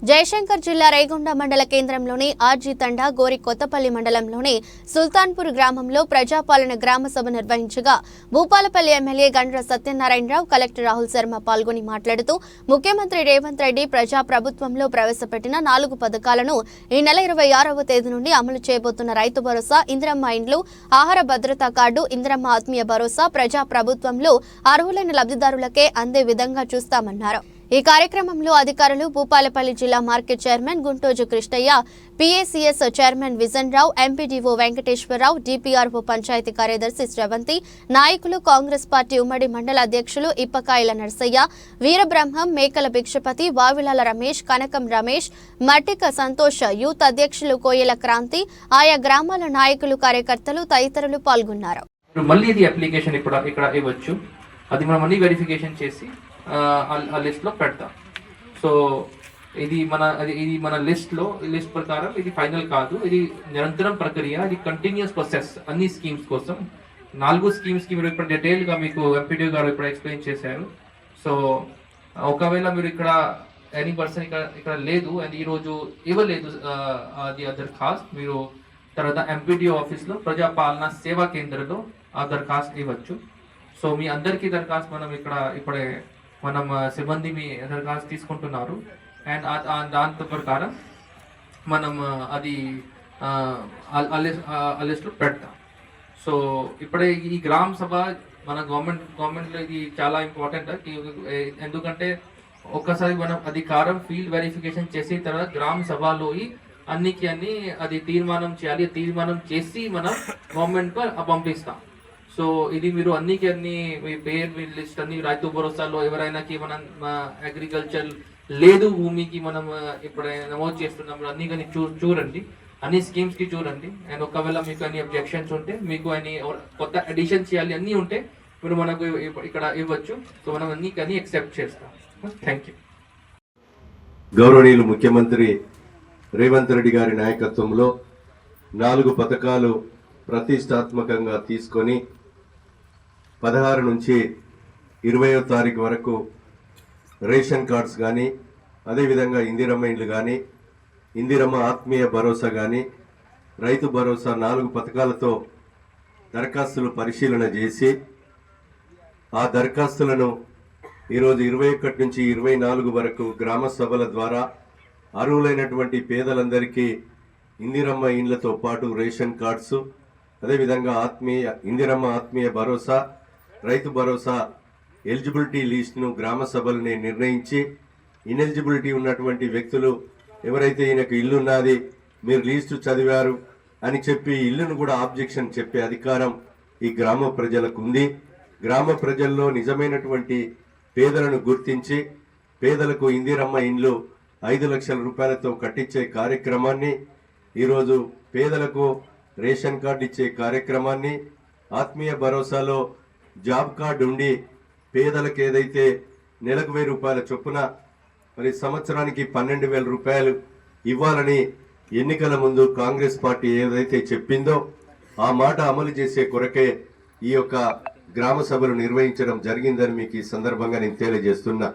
జయశంకర్ జిల్లా రేగొండ మండల కేంద్రంలోని ఆర్జీ తండా గోరి కొత్తపల్లి మండలంలోని సుల్తాన్పూర్ గ్రామంలో ప్రజాపాలన గ్రామ సభ నిర్వహించగా భూపాలపల్లి ఎమ్మెల్యే గండ్ర సత్యనారాయణరావు, కలెక్టర్ రాహుల్ శర్మ పాల్గొని మాట్లాడుతూ ముఖ్యమంత్రి రేవంత్ రెడ్డి ప్రజా ప్రభుత్వంలో ప్రవేశపెట్టిన 4 పథకాలను ఈ నెల 26వ తేదీ నుండి అమలు చేయబోతున్న రైతు భరోసా, ఇందిరమ్మ ఇండ్లు, ఆహార భద్రతా కార్డు, ఇందిరమ్మ ఆత్మీయ భరోసా ప్రజా ప్రభుత్వంలో అర్హులైన లబ్ధిదారులకే అందే విధంగా చూస్తామన్నారు. ఈ కార్యక్రమంలో అధికారులు భూపాలపల్లి జిల్లా market chairman Guntoju Krishnaiah, PACS chairman Vijan Rao, MPDO Venkateswara Rao, DPRO panchayat కార్యదర్శి శ్రవంతి, నాయకులు, కాంగ్రెస్ పార్టీ ఉమ్మడి మండల అధ్యక్షులు ఇప్పకాయల నర్సయ్య, వీరబ్రహ్మం, మేకల భిక్షపతి, వావిలాల రమేష్, కనకం రమేష్, మట్టిక సంతోష్, యూత్ అధ్యక్షులు కోయల క్రాంతి, ఆయా గ్రామాల నాయకులు, కార్యకర్తలు తదితరులు పాల్గొన్నారు. మళ్ళీ ఇది అప్లికేషన్ ఇక్కడ ఇవ్వచ్చు. అది మనం మళ్ళీ వెరిఫికేషన్ చేసి ఆ లిస్ట్ లో పెడతాం. సో ఇది మన లిస్ట్ ప్రకారం ఇది ఫైనల్ కాదు, ఇది నిరంతరం ప్రక్రియ, ఇది కంటిన్యూస్ ప్రాసెస్. అన్ని స్కీమ్స్ కోసం 4 స్కీమ్స్ కి మీరు ఇప్పుడు డీటెయిల్ గా మీకు ఎంపీడీ గారు ఇప్పుడు ఎక్స్ప్లెయిన్ చేశారు. సో ఒకవేళ మీరు ఇక్కడ ఎనీ పర్సన్ ఇక్కడ లేదు అండ్ ఈ రోజు ఇవ్వలేదు అది దరఖాస్త్, మీరు తర్వాత ఎంపీడీ ఆఫీస్ లో ప్రజాపాలన సేవా కేంద్రంలో ఆ దరఖాస్తు ఇవ్వచ్చు. సో మీ అందరికీ దరఖాస్తు మనం ఇప్పుడే మనం సిబ్బంది మీ దరఖాస్తు తీసుకుంటున్నారు అండ్ దాంతో ప్రకారం మనం అది లిస్ట్లో పెడతాం. సో ఇప్పుడే ఈ గ్రామ సభ మన గవర్నమెంట్లో ఇది చాలా ఇంపార్టెంట్. ఎందుకంటే ఒక్కసారి మనం అధికారం ఫీల్డ్ వెరిఫికేషన్ చేసిన తర్వాత గ్రామ సభలో అన్నికి అది తీర్మానం చేయాలి. తీర్మానం చేసి మనం గవర్నమెంట్ పంపిస్తాం. సో ఇది మీరు అన్ని మీ పేరు, మీ లిస్ట్ అన్ని రైతు భరోసాలో ఎవరైనాకి మనం అగ్రికల్చర్ లేదు భూమికి మనం ఇప్పుడు నమోదు చేస్తున్నాం, అన్ని కానీ చూడండి, అన్ని స్కీమ్స్ కి చూడండి. అండ్ ఒకవేళ మీకు అన్ని అబ్జెక్షన్స్ ఉంటే, మీకు అన్ని కొత్త అడిషన్ చేయాలి అన్ని ఉంటే మీరు మనకు ఇక్కడ ఇవ్వచ్చు. సో మనం అన్ని కానీ యాక్సెప్ట్ చేస్తాం. Thank you. గౌరవనీయులు ముఖ్యమంత్రి రేవంత్ రెడ్డి గారి నాయకత్వంలో 4 పథకాలు ప్రతిష్టాత్మకంగా తీసుకొని 16 నుంచి 20వ తారీఖు వరకు రేషన్ కార్డ్స్ కానీ, అదేవిధంగా ఇందిరమ్మ ఇండ్లు కానీ, ఇందిరమ్మ ఆత్మీయ భరోసా కానీ, రైతు భరోసా 4 పథకాలతో దరఖాస్తులు పరిశీలన చేసి ఆ దరఖాస్తులను ఈరోజు 21 నుంచి 24 వరకు గ్రామ సభల ద్వారా అర్హులైనటువంటి పేదలందరికీ ఇందిరమ్మ ఇండ్లతో పాటు రేషన్ కార్డ్స్, అదేవిధంగా ఇందిరమ్మ ఆత్మీయ భరోసా, రైతు భరోసా ఎలిజిబిలిటీ లిస్టును గ్రామ సభలని నిర్ణయించి, ఇనెలిజిబిలిటీ ఉన్నటువంటి వ్యక్తులు ఎవరైతే ఈయనకు ఇల్లు ఉన్నది, మీరు లిస్టు చదివారు అని చెప్పి ఇల్లును కూడా ఆబ్జెక్షన్ చెప్పే అధికారం ఈ గ్రామ ప్రజలకు ఉంది. గ్రామ ప్రజల్లో నిజమైనటువంటి పేదలను గుర్తించి పేదలకు ఇందిరమ్మ ఇండ్లు 5 లక్షల రూపాయలతో కట్టించే కార్యక్రమాన్ని, ఈరోజు పేదలకు రేషన్ కార్డు ఇచ్చే కార్యక్రమాన్ని, ఆత్మీయ భరోసాలో జాబ్ కార్డు ఉండి పేదలకు ఏదైతే నెలకు 1000 రూపాయల చొప్పున మరి సంవత్సరానికి 12,000 రూపాయలు ఇవ్వాలని ఎన్నికల ముందు కాంగ్రెస్ పార్టీ ఏదైతే చెప్పిందో ఆ మాట అమలు చేసే కొరకే ఈ యొక్క గ్రామ సభలు నిర్వహించడం జరిగిందని మీకు ఈ సందర్భంగా నేను తెలియజేస్తున్నా.